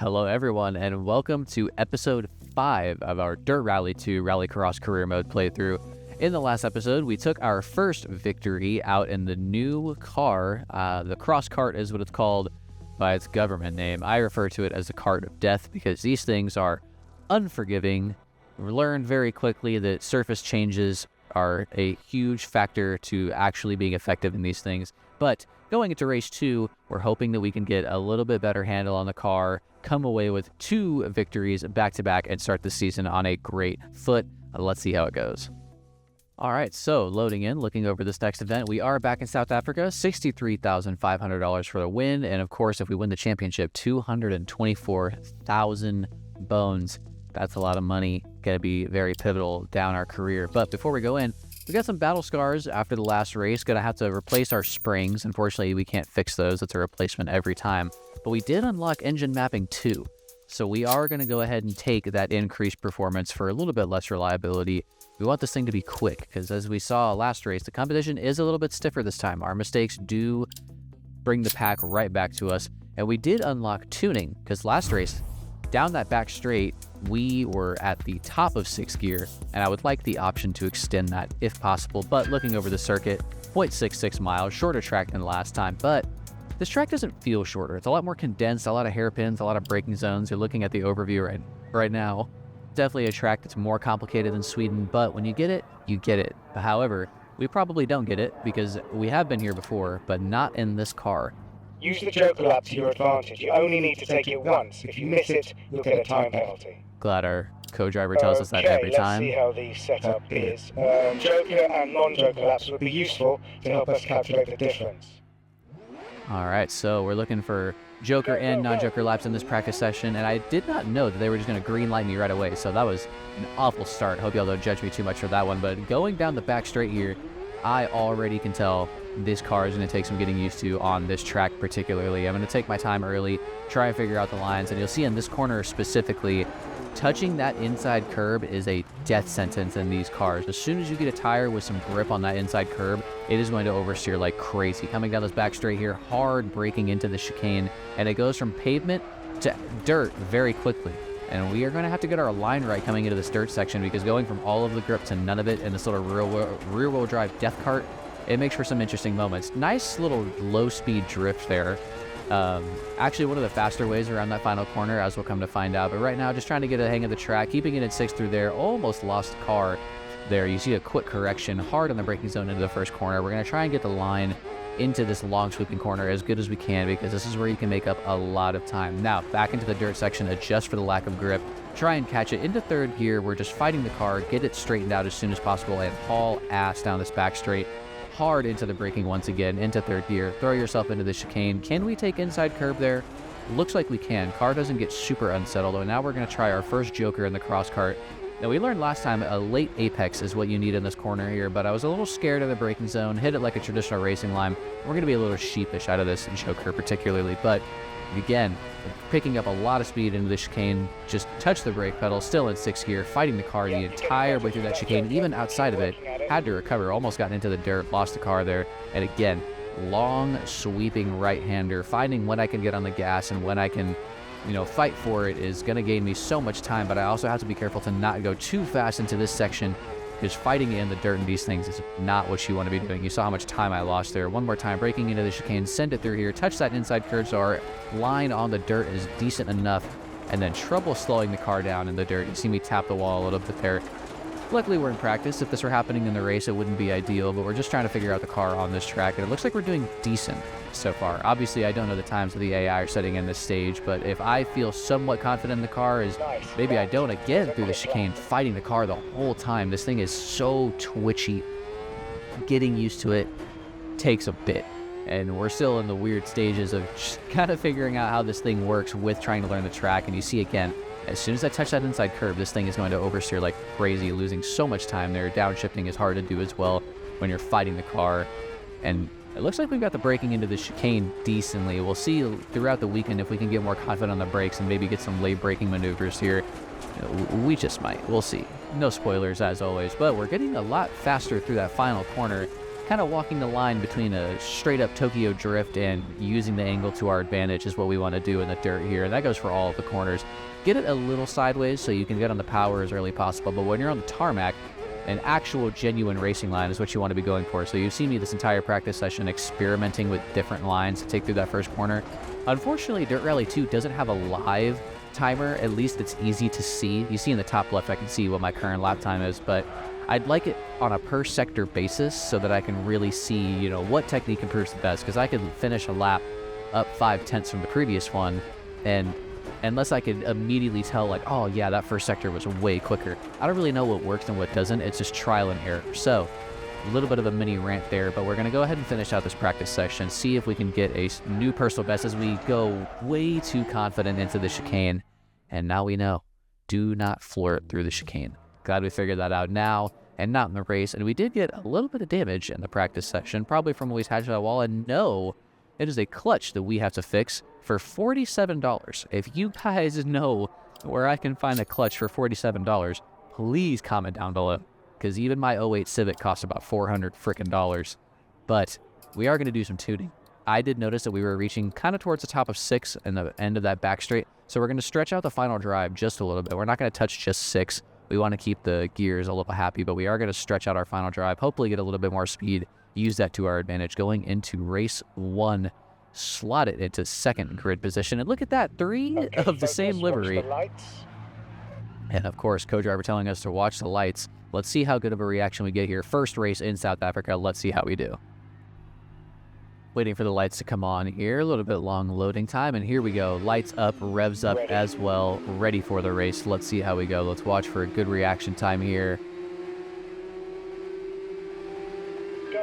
Hello everyone, and welcome to episode 5 of our Dirt Rally 2 Rallycross career mode playthrough. In the last episode, we took our first victory out in the new car. The cross cart is what it's called by its government name. I refer to it as the cart of death because these things are unforgiving. We learned very quickly that surface changes are a huge factor to actually being effective in these things. But going into race 2, we're hoping that we can get a little bit better handle on the car, come away with 2 victories back-to-back, and start the season on a great foot. Let's see how it goes. All right, so loading in, looking over this next event, we are back in South Africa, $63,500 for the win, and of course, if we win the championship, 224,000 bones. That's a lot of money, gonna be very pivotal down our career. But before we go in, we got some battle scars after the last race. Gonna have to replace our springs. Unfortunately, we can't fix those. It's a replacement every time. But we did unlock engine mapping 2. So we are gonna go ahead and take that increased performance for a little bit less reliability. We want this thing to be quick, because as we saw last race, the competition is a little bit stiffer this time. Our mistakes do bring the pack right back to us. And we did unlock tuning, because last race, down that back straight, we were at the top of 6th gear, and I would like the option to extend that if possible. But looking over the circuit, 0.66 miles, shorter track than last time, but this track doesn't feel shorter. It's a lot more condensed, a lot of hairpins, a lot of braking zones. You're looking at the overview right now. Definitely a track that's more complicated than Sweden, but when you get it, you get it. However, we probably don't get it because we have been here before, but not in this car. Use the joker lap to your advantage. You only need to take it once. If you miss it, you'll get a time penalty. Glad our co-driver tells us that every time. Let's see how the setup is. Joker and non-joker laps would be useful to help us calculate the difference. All right, so we're looking for joker and non-joker laps in this practice session, and I did not know that they were just going to green light me right away, so that was an awful start. Hope y'all don't judge me too much for that one, but going down the back straight here, I already can tell this car is going to take some getting used to on this track particularly. I'm going to take my time early, try and figure out the lines, and you'll see in this corner specifically, touching that inside curb is a death sentence in these cars. As soon as you get a tire with some grip on that inside curb, it is going to oversteer like crazy. Coming down this back straight here, hard braking into the chicane, and it goes from pavement to dirt very quickly. And we are going to have to get our line right coming into this dirt section, because going from all of the grip to none of it in this little rear-wheel drive death cart, it makes for some interesting moments. Nice little low-speed drift there. Actually, one of the faster ways around that final corner, as we'll come to find out. But right now, just trying to get a hang of the track, keeping it at 6th through there. Almost lost the car there. You see a quick correction, hard on the braking zone into the first corner. We're going to try and get the line into this long sweeping corner as good as we can, because this is where you can make up a lot of time. Now, back into the dirt section, adjust for the lack of grip. Try and catch it into 3rd gear. We're just fighting the car, get it straightened out as soon as possible, and haul ass down this back straight. Hard into the braking once again, into 3rd gear. Throw yourself into the chicane. Can we take inside curb there? Looks like we can. Car doesn't get super unsettled, and now we're going to try our first joker in the cross cart. Now, we learned last time a late apex is what you need in this corner here, but I was a little scared of the braking zone, hit it like a traditional racing line. We're going to be a little sheepish out of this joker particularly, but again, picking up a lot of speed into the chicane, just touch the brake pedal, still in 6th gear, fighting the car the entire way through that chicane, even outside of it, had to recover, almost got into the dirt, lost the car there, and again, long sweeping right-hander, finding when I can get on the gas and when I can, fight for it is going to gain me so much time, but I also have to be careful to not go too fast into this section, because fighting in the dirt in these things is not what you want to be doing. You saw how much time I lost there. One more time, breaking into the chicane, send it through here, touch that inside curve so our line on the dirt is decent enough, and then trouble slowing the car down in the dirt. You see me tap the wall a little bit there. Luckily, we're in practice. If this were happening in the race, it wouldn't be ideal, but we're just trying to figure out the car on this track, and it looks like we're doing decent so far. Obviously, I don't know the times that the AI are setting in this stage, but if I feel somewhat confident in the car, is maybe I don't again through the chicane, fighting the car the whole time. This thing is so twitchy. Getting used to it takes a bit, and we're still in the weird stages of just kind of figuring out how this thing works with trying to learn the track. And you see again, as soon as I touch that inside curve, this thing is going to oversteer like crazy, losing so much time there. Downshifting is hard to do as well when you're fighting the car. And it looks like we've got the braking into the chicane decently. We'll see throughout the weekend if we can get more confident on the brakes and maybe get some late braking maneuvers here. We just might. We'll see. No spoilers as always, but we're getting a lot faster through that final corner. kind of walking the line between a straight up Tokyo drift and using the angle to our advantage is what we want to do in the dirt here. And that goes for all of the corners. Get it a little sideways so you can get on the power as early as possible. But when you're on the tarmac, an actual genuine racing line is what you want to be going for. So you've seen me this entire practice session experimenting with different lines to take through that first corner. Unfortunately, Dirt Rally 2 doesn't have a live timer. At least it's easy to see. You see in the top left, I can see what my current lap time is, but I'd like it on a per sector basis so that I can really see, you know, what technique improves the best, because I could finish a lap up 5/10 from the previous one, and unless I could immediately tell, like, oh yeah, that first sector was way quicker, I don't really know what works and what doesn't. It's just trial and error. So a little bit of a mini rant there, but we're going to go ahead and finish out this practice section, see if we can get a new personal best as we go way too confident into the chicane. And now we know, do not floor it through the chicane. Glad we figured that out now and not in the race. And we did get a little bit of damage in the practice section, probably from when we attached that wall. And no, it is a clutch that we have to fix for $47. If you guys know where I can find a clutch for $47, please comment down below, because even my '08 Civic cost about $400 frickin'. But we are going to do some tuning. I did notice that we were reaching kind of towards the top of 6 and the end of that back straight, so we're going to stretch out the final drive just a little bit. We're not going to touch just 6. We want to keep the gears a little happy, but we are going to stretch out our final drive, hopefully get a little bit more speed, use that to our advantage going into race 1. Slot it into second grid position, and look at that, 3 of the same livery. And of course, co-driver telling us to watch the lights. Let's see how good of a reaction we get here. First race in South Africa. Let's see how we do. Waiting for the lights to come on here. A little bit long loading time, and here we go. Lights up, revs up as well. Ready for the race. Let's see how we go. Let's watch for a good reaction time here.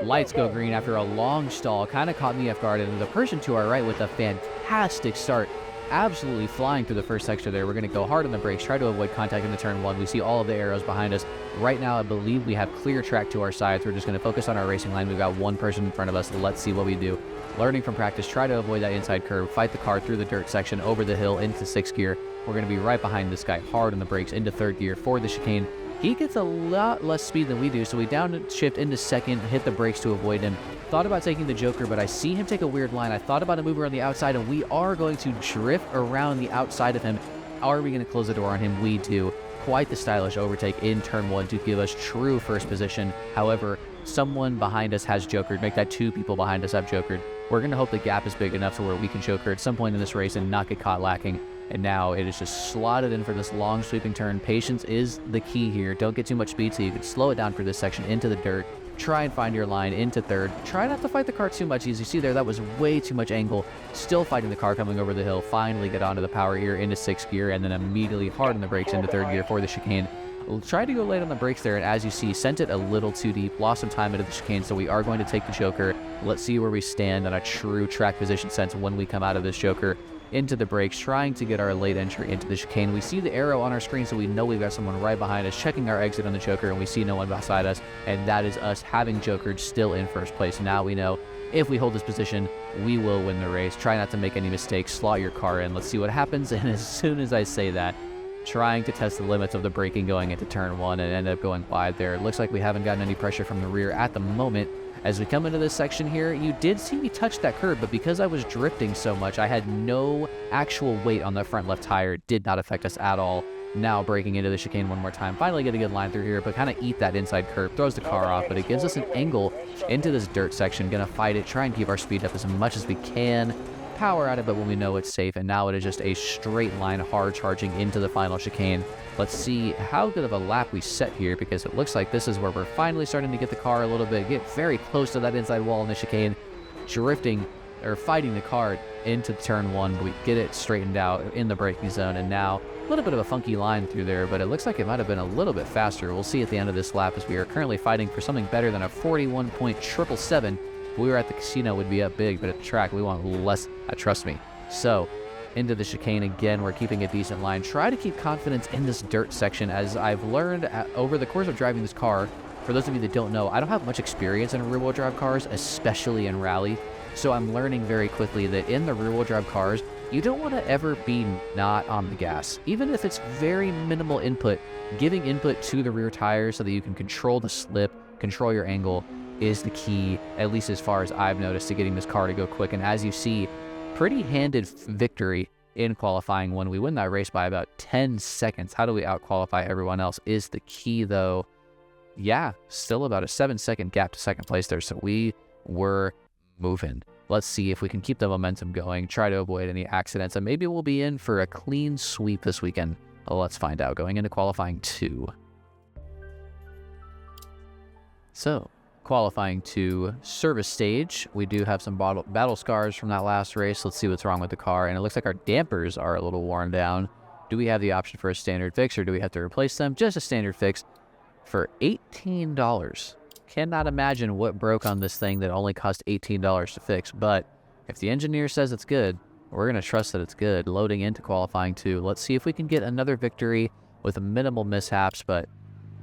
Lights go green after a long stall. Kind of caught me off guard, and the person to our right with a fantastic start, absolutely flying through the first sector there. We're going to go hard on the brakes, try to avoid contact in the turn 1. We see all of the arrows behind us. Right now, I believe we have clear track to our sides. We're just going to focus on our racing line. We've got one person in front of us. Let's see what we do. Learning from practice, try to avoid that inside curve, fight the car through the dirt section, over the hill, into 6th gear. We're going to be right behind this guy, hard on the brakes, into 3rd gear for the chicane. He gets a lot less speed than we do, so we downshift into 2nd, hit the brakes to avoid him. Thought about taking the Joker, but I see him take a weird line. I thought about a mover on the outside, and we are going to drift around the outside of him. Are we going to close the door on him? We do. Quite the stylish overtake in turn 1 to give us true first position. However, someone behind us has jokered. Make that 2 people behind us have jokered. We're going to hope the gap is big enough to where we can joker at some point in this race and not get caught lacking. And now it is just slotted in for this long sweeping turn. Patience is the key here. Don't get too much speed so you can slow it down for this section into the dirt. Try and find your line into 3rd. Try not to fight the car too much. As you see there, that was way too much angle. Still fighting the car coming over the hill. Finally get onto the power here into 6th gear, and then immediately hard on the brakes into 3rd gear for the chicane. We'll try to go late on the brakes there, and as you see, sent it a little too deep. Lost some time into the chicane, so we are going to take the Joker. Let's see where we stand on a true track position sense when we come out of this Joker. Into the brakes, trying to get our late entry into the chicane. We see the arrow on our screen, so we know we've got someone right behind us, checking our exit on the Joker, and we see no one beside us, and that is us having Jokered still in first place. Now we know if we hold this position, we will win the race. Try not to make any mistakes, slot your car in. Let's see what happens, and as soon as I say that, trying to test the limits of the braking going into turn 1 and end up going wide there. It looks like we haven't gotten any pressure from the rear at the moment. As we come into this section here, you did see me touch that curb, but because I was drifting so much, I had no actual weight on the front left tire. It did not affect us at all. Now braking into the chicane one more time. Finally get a good line through here, but kind of eat that inside curb. Throws the car off, but it gives us an angle into this dirt section. Gonna fight it, try and keep our speed up as much as we can. Power at it, but when we know it's safe, and now it is just a straight line hard charging into the final chicane. Let's see how good of a lap we set here, because it looks like this is where we're finally starting to get the car a little bit, get very close to that inside wall in the chicane, drifting or fighting the car into turn 1, but we get it straightened out in the braking zone, and now a little bit of a funky line through there, but it looks like it might have been a little bit faster. We'll see at the end of this lap, as we are currently fighting for something better than a 41.777. If we were at the casino, would be up big, but at the track, we want less, trust me. So, into the chicane again, we're keeping a decent line. Try to keep confidence in this dirt section, as I've learned over the course of driving this car. For those of you that don't know, I don't have much experience in rear-wheel drive cars, especially in rally. So I'm learning very quickly that in the rear-wheel drive cars, you don't want to ever be not on the gas. Even if it's very minimal input, giving input to the rear tires so that you can control the slip, control your angle, is the key, at least as far as I've noticed, to getting this car to go quick. And as you see, pretty handed victory in qualifying when we win that race by about 10 seconds. How do we out-qualify everyone else is the key, though. Yeah, still about a 7-second gap to second place there, so we were moving. Let's see if we can keep the momentum going, try to avoid any accidents, and maybe we'll be in for a clean sweep this weekend. Let's find out. Going into qualifying 2. So, qualifying 2 service stage. We do have some battle scars from that last race. Let's see what's wrong with the car, and it looks like our dampers are a little worn down. Do we have the option for a standard fix, or do we have to replace them? Just a standard fix for $18. Cannot imagine what broke on this thing that only cost $18 to fix, but if the engineer says it's good, we're going to trust that it's good. Loading into qualifying 2. Let's see if we can get another victory with minimal mishaps, but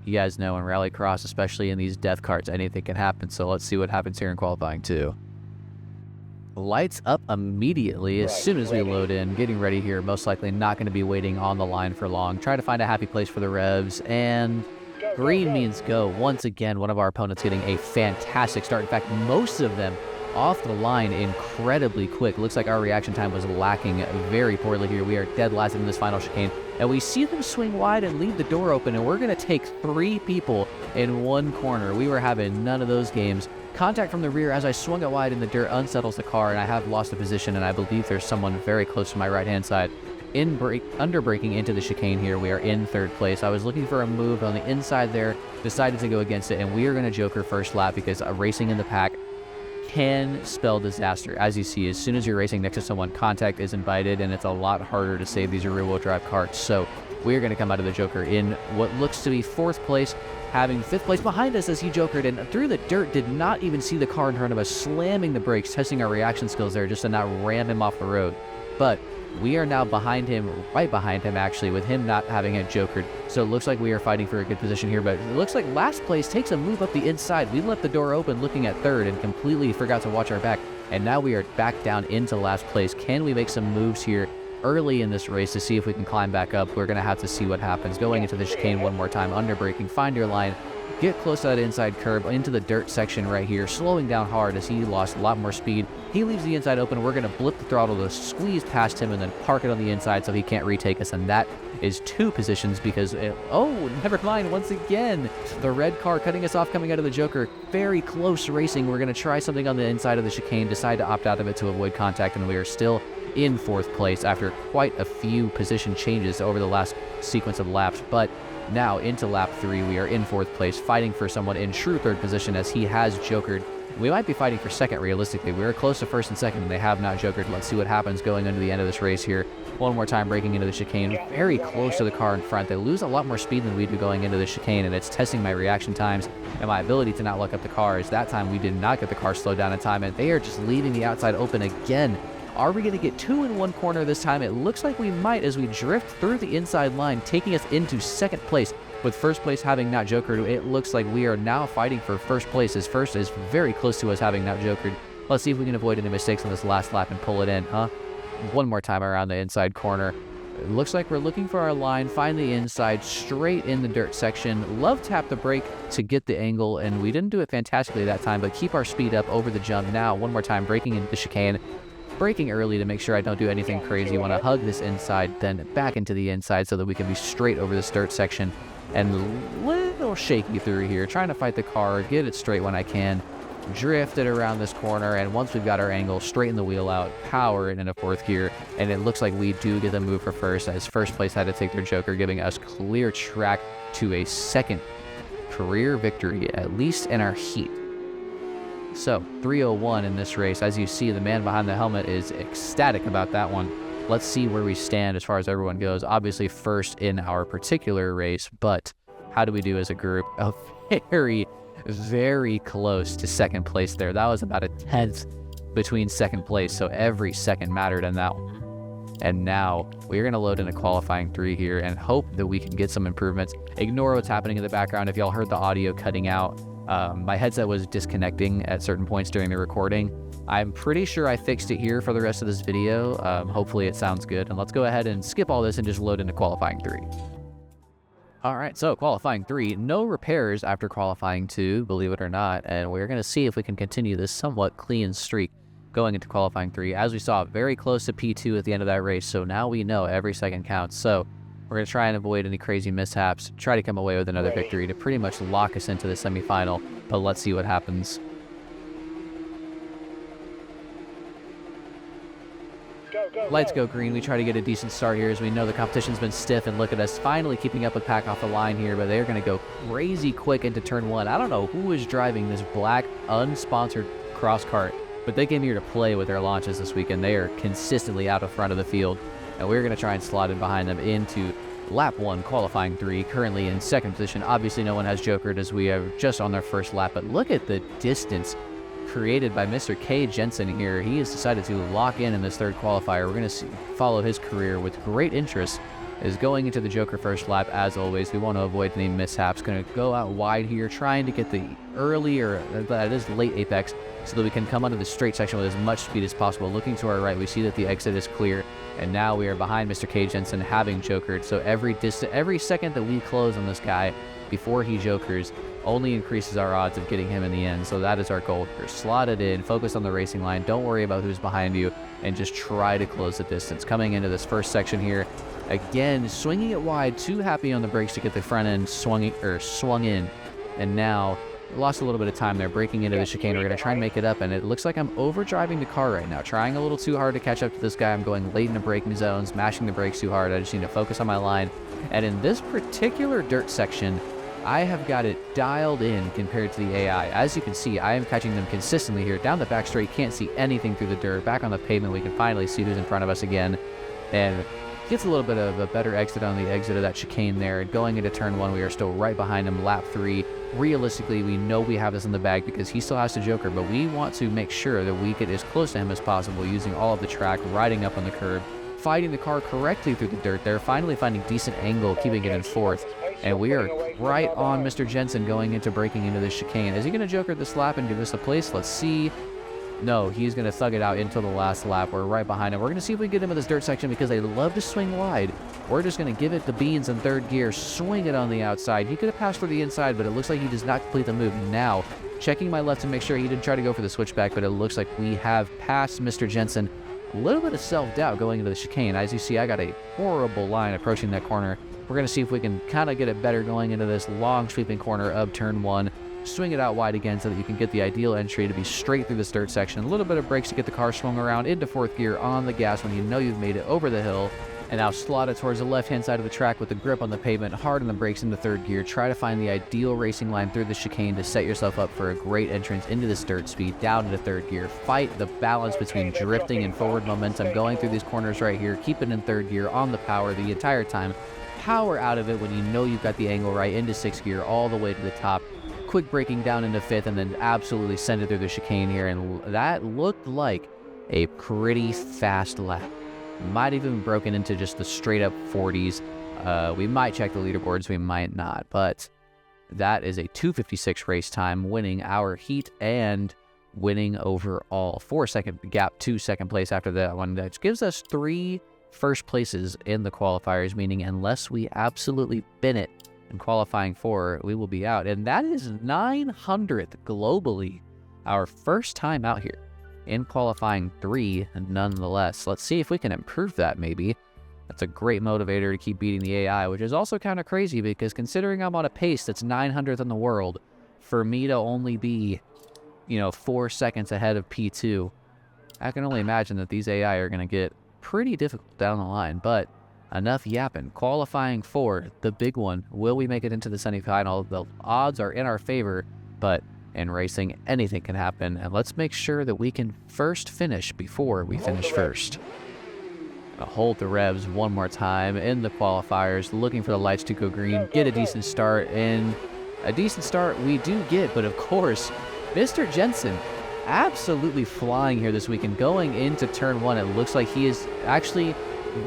you guys know in Rallycross, especially in these death carts, anything can happen, so let's see what happens here in qualifying 2. Lights up immediately as soon as we load in. Getting ready here, most likely not going to be waiting on the line for long. Try to find a happy place for the revs, and green means go. Once again, one of our opponents getting a fantastic start. In fact, most of them off the line incredibly quick. Looks like our reaction time was lacking very poorly here. We are dead last in this final chicane, and we see them swing wide and leave the door open, and we're going to take 3 people in one corner. We were having none of those games. Contact from the rear as I swung it wide in the dirt unsettles the car, and I have lost a position, and I believe there's someone very close to my right-hand side. Under braking into the chicane here, we are in 3rd place. I was looking for a move on the inside there, decided to go against it, and we are going to joker first lap because racing in the pack can spell disaster. As you see, as soon as you're racing next to someone, contact is invited, and it's a lot harder to save these rear-wheel drive carts. So we are going to come out of the joker in what looks to be 4th place, having 5th place behind us as he jokered and through the dirt, did not even see the car in front of us, slamming the brakes, testing our reaction skills there just to not ram him off the road. But we are now behind him, right behind him actually, with him not having it jokered. So it looks like we are fighting for a good position here, but it looks like last place takes a move up the inside. We left the door open looking at 3rd and completely forgot to watch our back. And now we are back down into last place. Can we make some moves here early in this race to see if we can climb back up? We're going to have to see what happens. Going into the chicane one more time, under braking, find your line. Get close to that inside curb into the dirt section right here, slowing down hard as he lost a lot more speed. He leaves the inside open. We're going to blip the throttle to squeeze past him and then park it on the inside so he can't retake us. And that is 2 positions because, oh, never mind. Once again, the red car cutting us off coming out of the joker. Very close racing. We're going to try something on the inside of the chicane, decide to opt out of it to avoid contact, and we are still in 4th place after quite a few position changes over the last sequence of laps. But now into lap 3, we are in 4th place, fighting for someone in true 3rd position as he has jokered. We might be fighting for 2nd realistically. We are close to 1st and 2nd, and they have not jokered. Let's see what happens going into the end of this race here. One more time, breaking into the chicane, very close to the car in front. They lose a lot more speed than we do going into the chicane, and it's testing my reaction times and my ability to not look up the cars. That time, we did not get the car slowed down in time, and they are just leaving the outside open again. Are we going to get 2 in one corner this time? It looks like we might as we drift through the inside line, taking us into 2nd place. With 1st place having not jokered, it looks like we are now fighting for 1st place, as 1st is very close to us having not jokered. Let's see if we can avoid any mistakes on this last lap and pull it in, huh? One more time around the inside corner. It looks like we're looking for our line, find the inside, straight in the dirt section. Love tap the brake to get the angle, and we didn't do it fantastically that time, but keep our speed up over the jump. Now, one more time, braking into the chicane. Braking early to make sure I don't do anything crazy. Want to hug this inside, then back into the inside so that we can be straight over this dirt section. And a little shaky through here, trying to fight the car, get it straight when I can. Drift it around this corner, and once we've got our angle, straighten the wheel out, power it into 4th gear, and it looks like we do get the move for 1st, as 1st place had to take their joker, giving us clear track to a 2nd career victory, at least in our heat. So, 301 in this race. As you see, the man behind the helmet is ecstatic about that one. Let's see where we stand as far as everyone goes. Obviously 1st in our particular race, but how do we do as a group? A very, very close to 2nd place there. That was about a 10th between 2nd place, so every second mattered in that one. And now we're going to load in a qualifying 3 here and hope that we can get some improvements. Ignore what's happening in the background. If y'all heard the audio cutting out, my headset was disconnecting at certain points during the recording. I'm pretty sure I fixed it here for the rest of this video. Hopefully it sounds good. And let's go ahead and skip all this and just load into qualifying 3. All right, so qualifying 3, no repairs after qualifying 2, believe it or not, and we're going to see if we can continue this somewhat clean streak going into qualifying 3. As we saw, very close to P2 at the end of that race, so now we know every second counts. So we're going to try and avoid any crazy mishaps, try to come away with another victory to pretty much lock us into the semifinal, but let's see what happens. Lights go green. We try to get a decent start here as we know the competition's been stiff, and look at us finally keeping up with Pack off the line here, but they're going to go crazy quick into turn 1. I don't know who is driving this black unsponsored cross cart, but they came here to play with their launches this weekend. They are consistently out of front of the field, and we're going to try and slot in behind them into lap 1, qualifying 3, currently in second position. Obviously no one has jokered as we are just on their first lap, but look at the distance created by Mr. K. Jensen here. He has decided to lock in this third qualifier. We're going to follow his career with great interest. Is going into the Joker first lap as always. We want to avoid any mishaps. Going to go out wide here, trying to get the early, or that is late apex, so that we can come onto the straight section with as much speed as possible. Looking to our right, we see that the exit is clear, and now we are behind Mr. K. Jensen, having jokered. So every second that we close on this guy before he jokers only increases our odds of getting him in the end. So that is our goal here. Slot it in, focus on the racing line, don't worry about who's behind you, and just try to close the distance. Coming into this first section here, again, swinging it wide, too happy on the brakes to get the front end swung in, and now lost a little bit of time there, breaking into the chicane. We're going to try and make it up, and it looks like I'm overdriving the car right now, trying a little too hard to catch up to this guy. I'm going late into braking zones, mashing the brakes too hard. I just need to focus on my line, and in this particular dirt section, I have got it dialed in compared to the AI. As you can see, I am catching them consistently here. Down the back straight, can't see anything through the dirt. Back on the pavement, we can finally see who's in front of us again, and gets a little bit of a better exit on the exit of that chicane there. Going into turn 1, we are still right behind him. Lap 3, realistically, we know we have this in the bag because he still has to joker, but we want to make sure that we get as close to him as possible using all of the track, riding up on the curb, fighting the car correctly through the dirt there, finally finding decent angle, keeping it in fourth. And we are right on Mr. Jensen going into breaking into this chicane. Is he going to joker this lap and give us a place? Let's see. No, he's going to thug it out until the last lap. We're right behind him. We're going to see if we can get him in this dirt section because they love to swing wide. We're just going to give it the beans in third gear, swing it on the outside. He could have passed for the inside, but it looks like he does not complete the move. Now, checking my left to make sure he didn't try to go for the switchback, but it looks like we have passed Mr. Jensen. A little bit of self-doubt going into the chicane. As you see, I got a horrible line approaching that corner. We're going to see if we can kind of get it better going into this long sweeping corner of turn 1. Swing it out wide again so that you can get the ideal entry to be straight through this dirt section. A little bit of brakes to get the car swung around into fourth gear on the gas when you know you've made it over the hill. And now slot it towards the left-hand side of the track with the grip on the pavement, hard on the brakes into third gear. Try to find the ideal racing line through the chicane to set yourself up for a great entrance into this dirt speed, down into third gear. Fight the balance between drifting and forward momentum, going through these corners right here. Keep it in third gear on the power the entire time. Power out of it when you know you've got the angle right into sixth gear all the way to the top. Quick braking down into fifth, and then absolutely send it through the chicane here, and that looked like a pretty fast lap. Might even broken into just the straight up 40s. We might check the leaderboards, we might not, but that is a 2:56 race time, winning our heat and winning overall. 4-second gap to second place after that one. That gives us 3 first places in the qualifiers, meaning unless we absolutely bin it in qualifying 4, we will be out. And that is 900th globally, our first time out here in qualifying 3 nonetheless. Let's see if we can improve that maybe. That's a great motivator to keep beating the AI, which is also kind of crazy because considering I'm on a pace that's 900th in the world, for me to only be, 4 seconds ahead of P2, I can only imagine that these AI are going to get pretty difficult down the line. But enough yapping. Qualifying 4, the big one. Will we make it into the semifinal? The odds are in our favor, but in racing, anything can happen. And let's make sure that we can first finish before we finish first. Hold the revs one more time in the qualifiers, looking for the lights to go green, get a decent start, and a decent start we do get, but of course, Mr. Jensen absolutely flying here this weekend. Going into turn 1, it looks like he is actually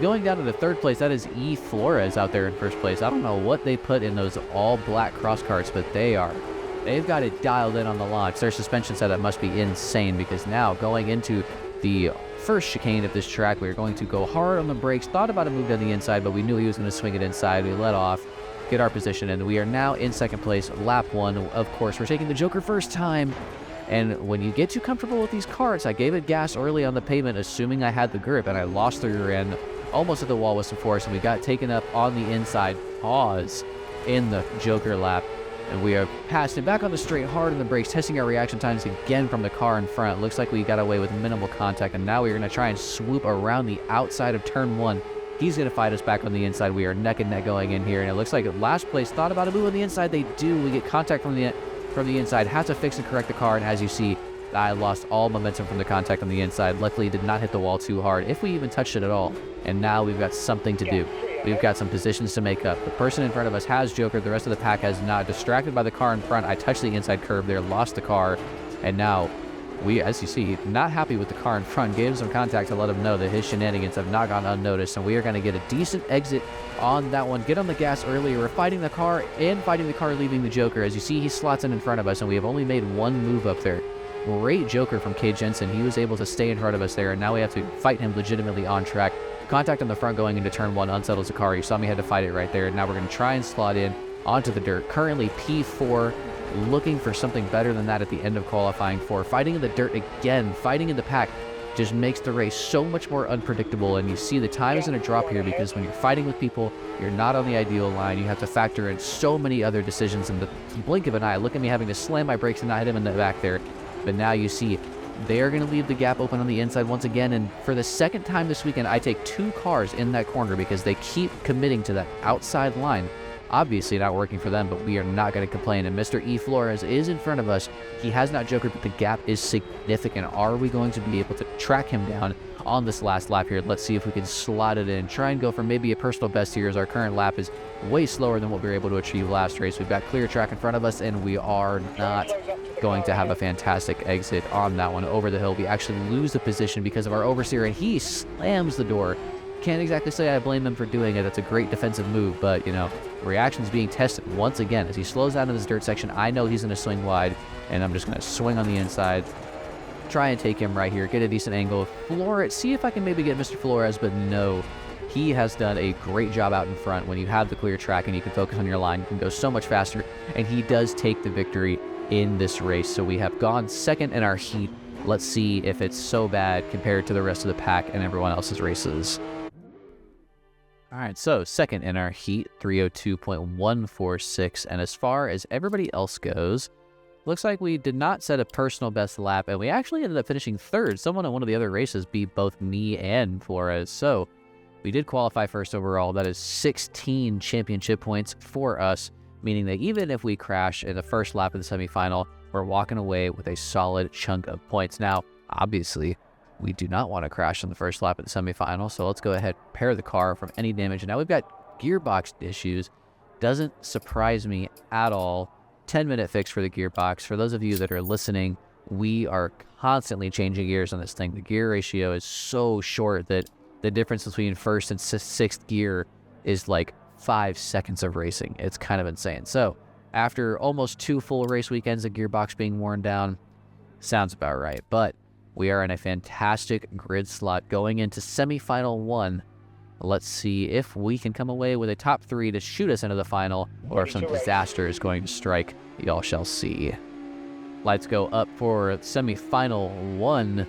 going down to the third place. That is E. Flores out there in first place. I don't know what they put in those all-black cross carts, but they've got it dialed in on the launch. Their suspension setup must be insane because now going into the first chicane of this track, we are going to go hard on the brakes. Thought about a move down the inside, but we knew he was going to swing it inside. We let off. get our position, and we are now in second place, lap 1. Of course, we're taking the Joker first time, and when you get too comfortable with these carts, I gave it gas early on the pavement, assuming I had the grip, and I lost the rear end, almost at the wall with some force, and we got taken up on the inside, pause in the Joker lap, and we are passing back on the straight, hard on the brakes, testing our reaction times again from the car in front. Looks like we got away with minimal contact, and now we're going to try and swoop around the outside of turn 1. He's going to fight us back on the inside. We are neck and neck going in here, and it looks like last place thought about a move on the inside. They do. We get contact from the inside, have to fix and correct the car, and as you see, I lost all momentum from the contact on the inside. Luckily, did not hit the wall too hard, if we even touched it at all, and now we've got something to do. We've got some positions to make up. The person in front of us has Joker. The rest of the pack has not. Distracted by the car in front, I touched the inside curb there, lost the car, and now we, as you see, not happy with the car in front, gave him some contact to let him know that his shenanigans have not gone unnoticed, and we are going to get a decent exit on that one. Get on the gas earlier. We're fighting the car and fighting the car leaving the Joker. As you see, he slots in front of us, and we have only made one move up there. Great Joker from K. Jensen. He was able to stay in front of us there, and now we have to fight him legitimately on track. Contact on the front going into turn 1 unsettles the car. You saw me had to fight it right there. Now we're going to try and slot in onto the dirt. Currently P4, looking for something better than that at the end of qualifying 4. Fighting in the dirt again, fighting in the pack, just makes the race so much more unpredictable, and you see the time is going to drop here because when you're fighting with people, you're not on the ideal line. You have to factor in so many other decisions in the blink of an eye. Look at me having to slam my brakes and not hit him in the back there. But now you see they are going to leave the gap open on the inside once again, and for the second time this weekend, I take 2 cars in that corner because they keep committing to that outside line. Obviously not working for them, but we are not going to complain, and Mr. E. Flores is in front of us. He has not Jokered, but the gap is significant. Are we going to be able to track him down on this last lap here? Let's see if we can slot it in. Try and go for maybe a personal best here, as our current lap is way slower than what we were able to achieve last race. We've got clear track in front of us, and we are not going to have a fantastic exit on that one over the hill. We actually lose the position because of our oversteer, and he slams the door. Can't exactly say I blame him for doing it. That's a great defensive move, but, you know, reaction's being tested once again. As he slows down in this dirt section, I know he's going to swing wide, and I'm just going to swing on the inside. Try and take him right here, get a decent angle, floor it, see if I can maybe get Mr. Flores, but no. He has done a great job out in front. When you have the clear track and you can focus on your line, you can go so much faster, and he does take the victory in this race. So we have gone second in our heat. Let's see if it's so bad compared to the rest of the pack and everyone else's races. All right, so second in our heat, 302.146, and as far as everybody else goes, looks like we did not set a personal best lap, and we actually ended up finishing third. Someone in one of the other races beat both me and Flores, so we did qualify first overall. That is 16 championship points for us, meaning that even if we crash in the first lap of the semifinal, we're walking away with a solid chunk of points. Now, obviously, we do not want to crash in the first lap of the semifinal, so let's go ahead and repair the car from any damage. Now we've got gearbox issues. Doesn't surprise me at all. 10-minute fix for the gearbox. For those of you that are listening, we are constantly changing gears on this thing. The gear ratio is so short that the difference between first and sixth gear is like 5 seconds of racing. It's kind of insane. So after almost 2 full race weekends of gearbox being worn down, sounds about right. But we are in a fantastic grid slot going into semifinal 1. Let's see if we can come away with a top 3 to shoot us into the final, or if some disaster is going to strike. Y'all shall see. Lights go up for semifinal 1.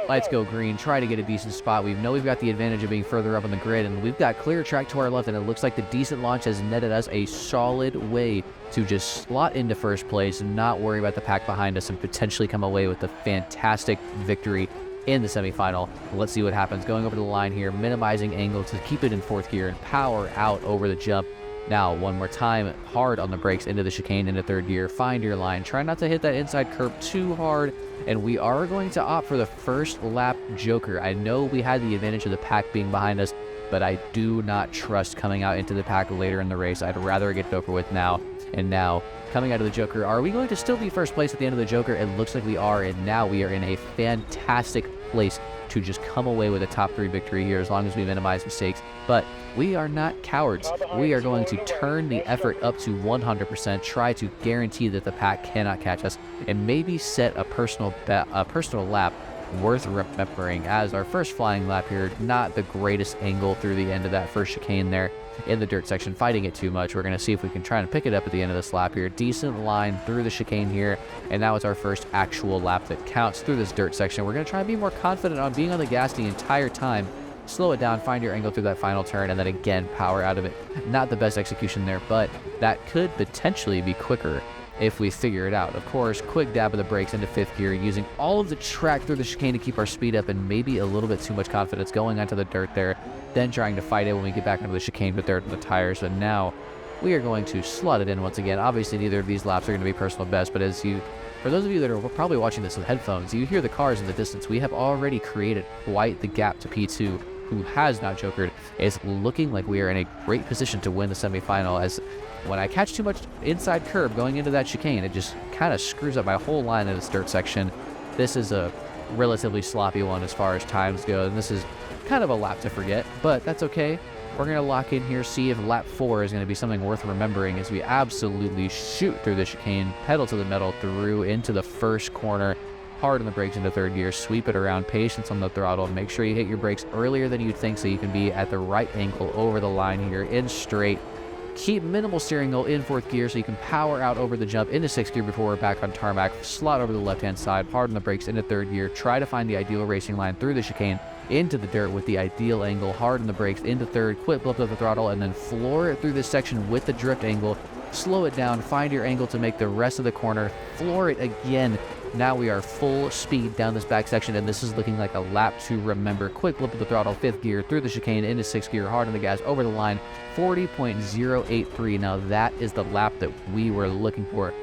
Lights go green. Try to get a decent spot. We know we've got the advantage of being further up on the grid, and we've got clear track to our left, and it looks like the decent launch has netted us a solid way to just slot into first place and not worry about the pack behind us and potentially come away with a fantastic victory in the semifinal. Let's see what happens. Going over the line here, minimizing angle to keep it in 4th gear and power out over the jump. Now, one more time, hard on the brakes into the chicane into 3rd gear. Find your line. Try not to hit that inside curb too hard. And we are going to opt for the first lap Joker. I know we had the advantage of the pack being behind us, but I do not trust coming out into the pack later in the race. I'd rather get it over with now. And now, coming out of the Joker, are we going to still be first place at the end of the Joker? It looks like we are, and now we are in a fantastic place to just come away with a top 3 victory here as long as we minimize mistakes. But we are not cowards. We are going to turn the effort up to 100%, try to guarantee that the pack cannot catch us, and maybe set a personal lap worth remembering as our first flying lap here. Not the greatest angle through the end of that first chicane there in the dirt section, fighting it too much. We're going to see if we can try and pick it up at the end of this lap here. Decent line through the chicane here, and now it's our first actual lap that counts through this dirt section. We're going to try and be more confident on being on the gas the entire time. Slow it down, find your angle through that final turn, and then again power out of it. Not the best execution there, but that could potentially be quicker if we figure it out. Of course, quick dab of the brakes into 5th gear, using all of the track through the chicane to keep our speed up, and maybe a little bit too much confidence going onto the dirt there, then trying to fight it when we get back into the chicane with dirt on the tires. But now we are going to slot it in once again. Obviously, neither of these laps are going to be personal best, but for those of you that are probably watching this with headphones, you hear the cars in the distance. We have already created quite the gap to P2, who has not jokered. Is looking like we are in a great position to win the semifinal, as when I catch too much inside curb going into that chicane, it just kind of screws up my whole line in this dirt section. This is a relatively sloppy one as far as times go, and this is kind of a lap to forget, but that's okay. We're going to lock in here, see if lap 4 is going to be something worth remembering, as we absolutely shoot through the chicane, pedal to the metal through into the first corner, hard on the brakes into 3rd gear, sweep it around, patience on the throttle, make sure you hit your brakes earlier than you'd think so you can be at the right angle over the line here in straight. Keep minimal steering wheel in 4th gear so you can power out over the jump into 6th gear before we're back on tarmac. Slot over the left-hand side, hard on the brakes into 3rd gear. Try to find the ideal racing line through the chicane into the dirt with the ideal angle. Hard on the brakes into 3rd, quick blip of the throttle, and then floor it through this section with the drift angle. Slow it down, find your angle to make the rest of the corner. Floor it again. Now we are full speed down this back section, and this is looking like a lap to remember. Quick blip of the throttle, 5th gear, through the chicane, into 6th gear, hard on the gas, over the line, 40.083. Now that is the lap that we were looking for.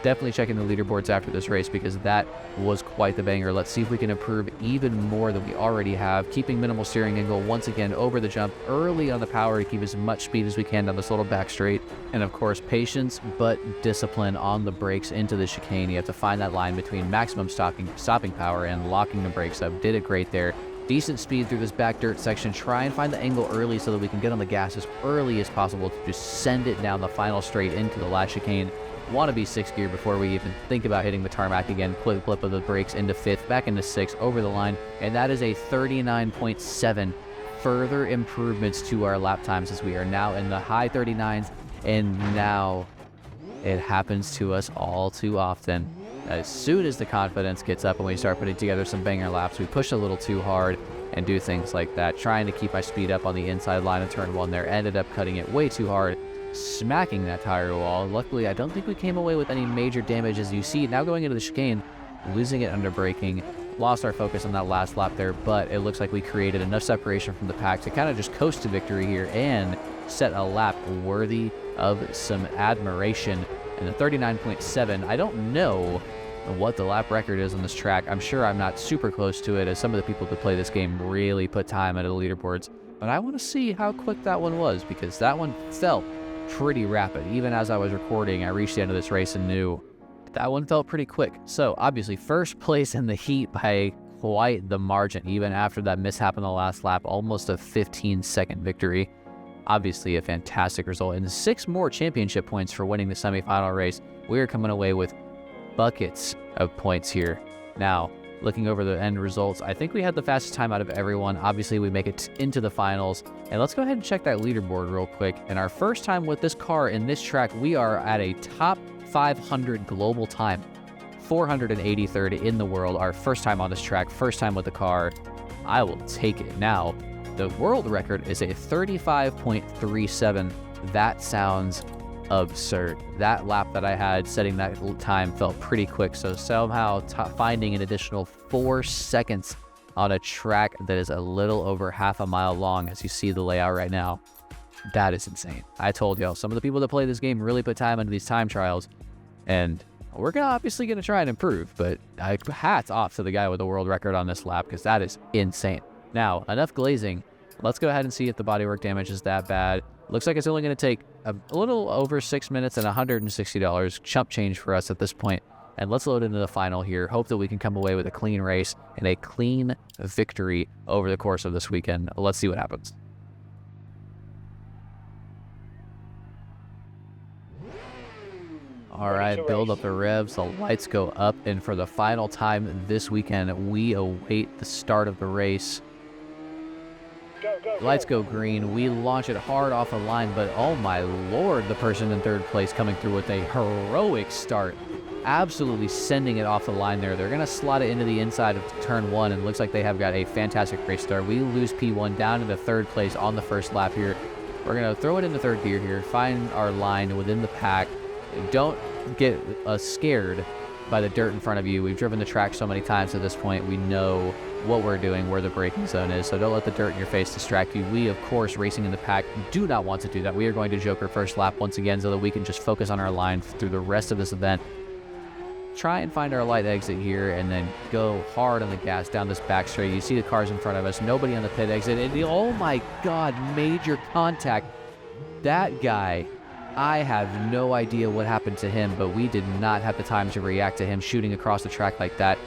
Definitely checking the leaderboards after this race, because that was quite the banger. Let's see if we can improve even more than we already have. Keeping minimal steering angle once again over the jump, early on the power to keep as much speed as we can down this little back straight. And of course, patience but discipline on the brakes into the chicane. You have to find that line between maximum stopping power and locking the brakes up. Did it great there. Decent speed through this back dirt section. Try and find the angle early so that we can get on the gas as early as possible to just send it down the final straight into the last chicane. Want to be 6th gear before we even think about hitting the tarmac again. Quick flip of the brakes into 5th, back into 6th, over the line, and that is a 39.7. Further improvements to our lap times, as we are now in the high 39s, and now it happens to us all too often. As soon as the confidence gets up and we start putting together some banger laps, we push a little too hard and do things like that. Trying to keep my speed up on the inside line of turn 1 there, ended up cutting it way too hard, smacking that tire wall. Luckily, I don't think we came away with any major damage. As you see, now going into the chicane, losing it under braking, lost our focus on that last lap there, but it looks like we created enough separation from the pack to kind of just coast to victory here and set a lap worthy of some admiration. And the 39.7, I don't know what the lap record is on this track. I'm sure I'm not super close to it, as some of the people that play this game really put time into the leaderboards, but I want to see how quick that one was, because that one felt pretty rapid. Even as I was recording, I reached the end of this race and knew that one felt pretty quick. So obviously first place in the heat by quite the margin, even after that mishap in the last lap, almost a 15-second victory. Obviously a fantastic result, and 6 more championship points for winning the semifinal race. We are coming away with buckets of points here. Now, looking over the end results, I think we had the fastest time out of everyone. Obviously, we make it into the finals. And let's go ahead and check that leaderboard real quick. And our first time with this car in this track, we are at a top 500 global time. 483rd in the world. Our first time on this track, first time with the car. I will take it. Now, the world record is a 35.37. That sounds absurd. That lap that I had setting that time felt pretty quick, so somehow finding an additional 4 seconds on a track that is a little over half a mile long, as you see the layout right now, that is insane. I told y'all, some of the people that play this game really put time into these time trials, and we're obviously going to try and improve, but hats off to the guy with the world record on this lap, because that is insane. Now, enough glazing. Let's go ahead and see if the bodywork damage is that bad. Looks like it's only going to take a little over 6 minutes and $160 chump change for us at this point. And let's load into the final here. Hope that we can come away with a clean race and a clean victory over the course of this weekend. Let's see what happens. All right, build up the revs, the lights go up, and for the final time this weekend, we await the start of the race. Lights go green, we launch it hard off the line, but oh my lord, the person in third place coming through with a heroic start. Absolutely sending it off the line there. They're going to slot it into the inside of turn 1, and it looks like they have got a fantastic race start. We lose P1 down into third place on the first lap here. We're going to throw it into third gear here, find our line within the pack. Don't get scared by the dirt in front of you. We've driven the track so many times at this point. We know what we're doing, where the braking zone is, so don't let the dirt in your face distract you. We, of course, racing in the pack, do not want to do that. We are going to Joker first lap once again so that we can just focus on our line through the rest of this event. Try and find our light exit here and then go hard on the gas down this back straight. You see the cars in front of us, nobody on the pit exit, and oh my god, major contact. That guy, I have no idea what happened to him, but we did not have the time to react to him shooting across the track like that.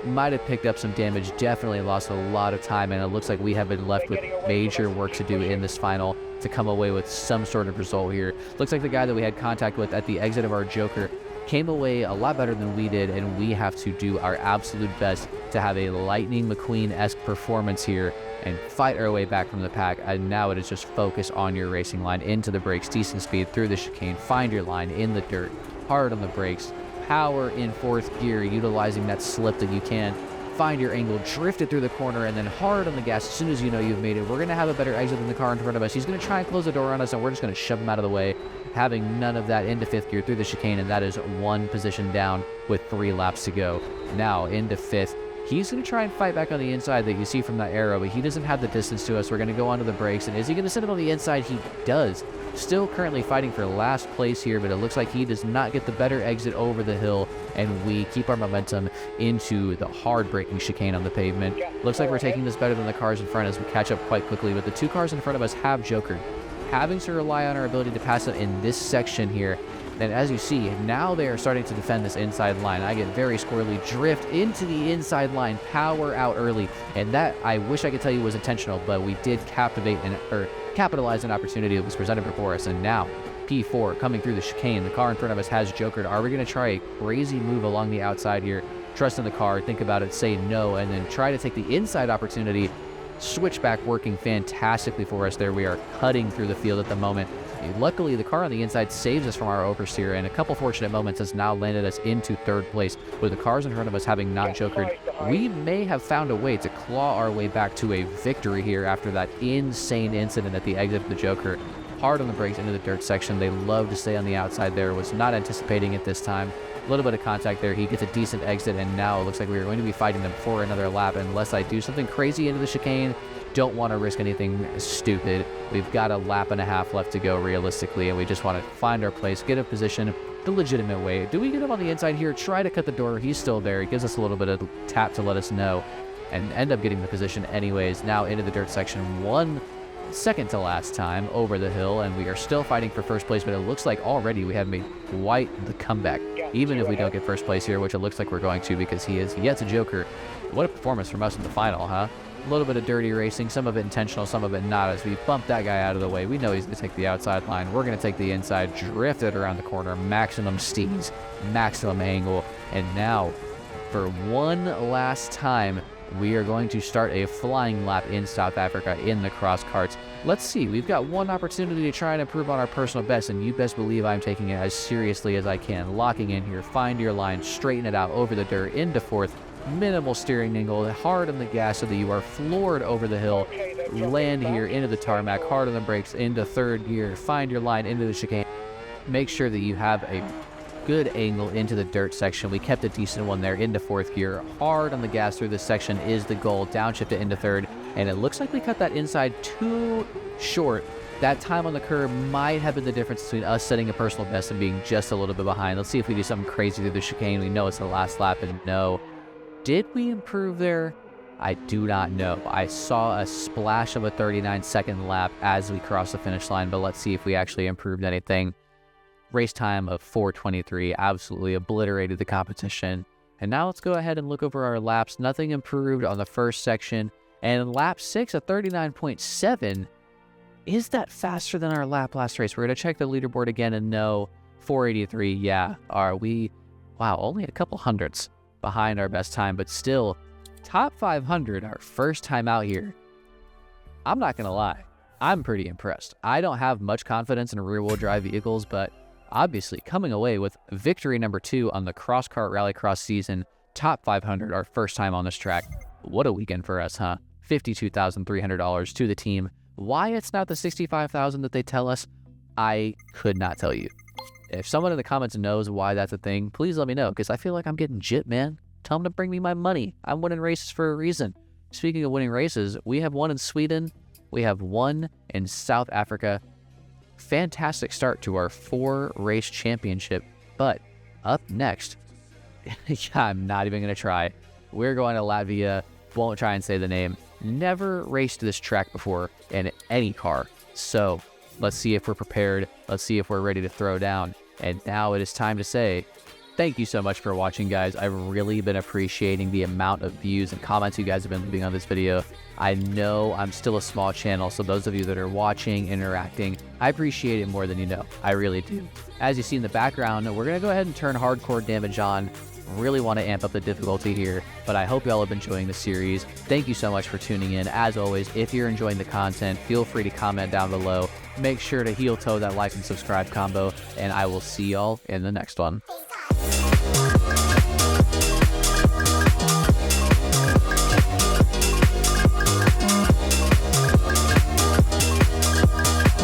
Might have picked up some damage, definitely lost a lot of time, and it looks like we have been left with major work to do in this final to come away with some sort of result here. Looks like the guy that we had contact with at the exit of our Joker came away a lot better than we did, and we have to do our absolute best to have a Lightning McQueen-esque performance here and fight our way back from the pack. And now it is just focus on your racing line, into the brakes, decent speed through the chicane, find your line in the dirt, hard on the brakes, power in fourth gear, utilizing that slip that you can, find your angle, drift it through the corner, and then hard on the gas as soon as you know you've made it. We're going to have a better exit than the car in front of us. He's going to try and close the door on us, and we're just going to shove him out of the way, having none of that into fifth gear through the chicane, and that is one position down with 3 laps to go. Now into fifth. He's going to try and fight back on the inside that you see from that arrow, but he doesn't have the distance to us. We're going to go onto the brakes, and is he going to send him on the inside? He does. Still currently fighting for last place here, but it looks like he does not get the better exit over the hill, and we keep our momentum into the hard braking chicane on the pavement. Looks like we're taking this better than the cars in front as we catch up quite quickly, but the 2 cars in front of us have jokered. Having to rely on our ability to pass them in this section here. And as you see, now they are starting to defend this inside line. I get very squirrely, drift into the inside line, power out early, and that I wish I could tell you was intentional, but we did capitalize an opportunity that was presented before us. And now P4 coming through the chicane. The car in front of us has jokered. Are we going to try a crazy move along the outside here? Trust in the car, think about it, say no, and then try to take the inside opportunity. Switchback working fantastically for us there. We are cutting through the field at the moment. Luckily, the car on the inside saves us from our oversteer, and a couple fortunate moments has now landed us into third place, with the cars in front of us having not jokered. We may have found a way to claw our way back to a victory here after that insane incident at the exit of the Joker. Hard on the brakes into the dirt section. They love to stay on the outside there. Was not anticipating it this time. A little bit of contact there. He gets a decent exit, and now it looks like we are going to be fighting them for another lap unless I do something crazy into the chicane. Don't want to risk anything stupid. We've got a lap and a half left to go realistically, and we just want to find our place, get a position the legitimate way. Do we get him on the inside here? Try to cut the door. He's still there. He gives us a little bit of tap to let us know, and end up getting the position anyways. Now into the dirt section, 1 second to last time over the hill, and we are still fighting for first place, but it looks like already we have made quite the comeback, even if we don't get first place here, which it looks like we're going to, because he is yet a joker. What a performance from us in the final, huh? A little bit of dirty racing, some of it intentional, some of it not, as we bump that guy out of the way. We know he's going to take the outside line. We're going to take the inside, drift it around the corner, maximum steez, maximum angle, and now for one last time we are going to start a flying lap in South Africa in the cross carts. Let's see, we've got one opportunity to try and improve on our personal best, and you best believe I'm taking it as seriously as I can. Locking in here, find your line, straighten it out over the dirt, into fourth, minimal steering angle, hard on the gas so that you are floored over the hill. Land here into the tarmac, hard on the brakes, into third gear, find your line into the chicane. Make sure that you have a good angle into the dirt section. We kept a decent one there into fourth gear. Hard on the gas through this section is the goal. Downshift it into third, and it looks like we cut that inside too short. That time on the curb might have been the difference between us setting a personal best and being just a little bit behind. Let's see if we do something crazy through the chicane. We know it's the last lap, and no. Did we improve there? I do not know. I saw a splash of a 39-second lap as we crossed the finish line, but let's see if we actually improved anything. Race time of 4:23 absolutely obliterated the competition. And now let's go ahead and look over our laps. Nothing improved on the first section. And lap 6 at 39.7. Is that faster than our lap last race? We're going to check the leaderboard again, and no. 483, yeah. Are we, wow, only a couple hundredths behind our best time, but still top 500 our first time out here. I'm not gonna lie, I'm pretty impressed. I don't have much confidence in rear-wheel drive vehicles, but obviously coming away with victory number 2 on the Cross Kart Rallycross season, top 500 our first time on this track. What a weekend for us, huh? $52,300 to the team. Why it's not the $65,000 that they tell us, I could not tell you. If someone in the comments knows why that's a thing, please let me know, because I feel like I'm getting gypped, man. Tell them to bring me my money. I'm winning races for a reason. Speaking of winning races, we have one in Sweden. We have one in South Africa. Fantastic start to our 4-race championship. But up next, I'm not even going to try. We're going to Latvia. Won't try and say the name. Never raced this track before in any car. So let's see if we're prepared. Let's see if we're ready to throw down. And now it is time to say, thank you so much for watching, guys. I've really been appreciating the amount of views and comments you guys have been leaving on this video. I know I'm still a small channel, so those of you that are watching, interacting, I appreciate it more than you know. I really do. As you see in the background, we're going to go ahead and turn hardcore damage on. Really want to amp up the difficulty here, but I hope y'all have been enjoying the series. Thank you so much for tuning in. As always, if you're enjoying the content, feel free to comment down below. Make sure to heel toe that like and subscribe combo, and I will see y'all in the next one.